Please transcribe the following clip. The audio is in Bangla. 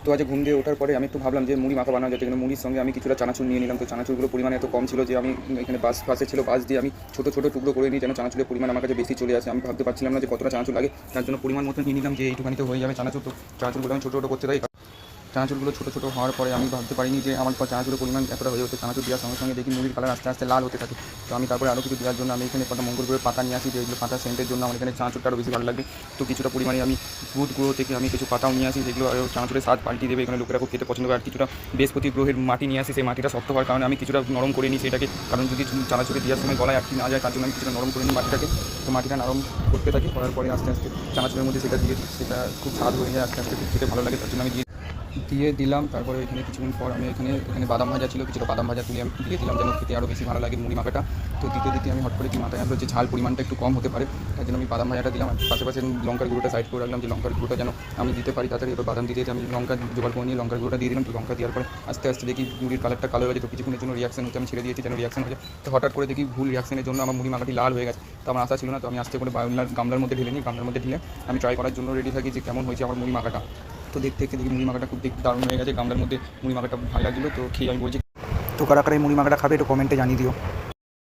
তো আজ ঘুম দিয়ে ওঠার পরে আমি একটু ভাবলাম যে মুড়ি মাখা বানানো যেতে, কিন্তু মুড়ির সঙ্গে আমি কিছুটা চানাচুর নিয়ে নিলাম। তো চানাচুরগুলো পরিমাণ এত কম ছিল যে আমি এখানে বাসে ছিল, বাস দিয়ে আমি ছোটো ছোটো টুকরো করে নিই যেন চানাচুরের পরিমাণ আমার কাছে বেশি চলে আসে। আমি ভাবতে পারছিলাম না যে কতটা চানাচুর লাগে, তার জন্য পরিমাণ মতো নিয়ে নিলাম যে এইটুখানিতে হয়ে যাবে চানাচুর। তো চানাচুরগুলো আমি ছোটো ছোটো করতে থাকি। চানাচুরগুলো ছোটো ছোটো হওয়ার পরে আমি ভাবতে পারিনি যে আমার চানাচুরের পরিমাণ এতটা হয়ে যাচ্ছে। চানাচুর দেওয়ার সঙ্গে সঙ্গে দেখি মুড়ির কালার আস্তে আস্তে লাল হতে থাকে। তো আমি তারপরে আরও কিছু দেওয়ার জন্য আমি এখানে কটা মঙ্গল গুঁড়োর পাতা নিয়ে আসি, যেগুলো পাতা সেন্টের জন্য আমার এখানে চানাচুরটা আরও বেশি ভালো লাগবে। তো কিছুটা পরিমাণে আমি দুধ গুঁড়ো থেকে আমি কিছু পাতাও নিয়ে আসি, যেগুলো আরও চানাচুরের স্বাদ পাল্টিয়ে দেবে। এখানে লোকেরা খুব খেতে পছন্দ করে। আর কিছুটা বৃহস্পতি গ্রহের মাটি নিয়ে আসি, সেই মাটিটা শক্ত হওয়ার কারণে আমি কিছুটা নরম করে নিই সেটাকে, কারণ যদি চানাচুরে দেওয়ার সময় গলায় আটকে না যায় তার জন্য আমি কিছুটা নরম করে নিই মাটিটাকে। তো মাটিটা নরম করতে থাকি, করার পরে আস্তে আস্তে চানাচুরের মধ্যে সেটা দিয়ে সেটা খুব স্বাদ হয়ে যায়, আস্তে আস্তে খুব খেতে ভালো লাগে, তার জন্য আমি দিয়ে দিলাম। তারপরে এখানে কিছুক্ষণ পর আমি এখানে বাদাম ভাজা ছিল, কিছুটা বাদাম ভাজা তুলে আমি দিয়ে দিলাম যেন খেতে আরও বেশি ভালো লাগে মুড়ি মাখাটা। তো দিতে দিতে আমি হট করে কি মাথায় আসলো যে ঝাল পরিমাণটা একটু কম হতে পারে, তার জন্য আমি বাদাম ভাজাটা দিলাম। আর পাশে লঙ্কার গুঁড়োটা সাইড করে রাখলাম যে লঙ্কার গুঁড়োটা যেন আমি দিতে পারি তাড়াতাড়ি। এবার বাদাম দিতে আমি লঙ্কা জোগাড় করে নিয়ে লঙ্কার গুঁড়োটা দিয়ে দিলাম। তো লঙ্কা দেওয়ার পরে আস্তে আস্তে দেখি মুড়ির কালারটা কালো হয়ে গেছে। তো কিছুক্ষণের জন্য রিয়াকশন হচ্ছে, আমি ছেড়ে দিয়েছি যেন রিয়াকশন হয়ে যায়। তো হঠাৎ করে দেখি ভুল রিয়াকশনের জন্য আমার মুড়ি মাখাটি লাল হয়ে গেছে। তো আমার আশা ছিল না, তো আমি আস্তে করে গামলার মধ্যে ঢেলে নিই। গামলার মধ্যে ঢেলে আমি ট্রাই করার জন্য রেডি থাকি যে কেমন হয়েছে আমার মুড়ি মাখাটা। তো দেখতে দেখি মুড়ি মাখাটা খুব দারুণ হয়ে গেছে। গামলার মধ্যে মুড়ি মাখাটা ভালো লাগছিলো। তো খেয়ে আমি বলছি, তো কারা কারা এই মুড়ি মাখাটা খাবে একটু কমেন্টে জানিয়ে দিও।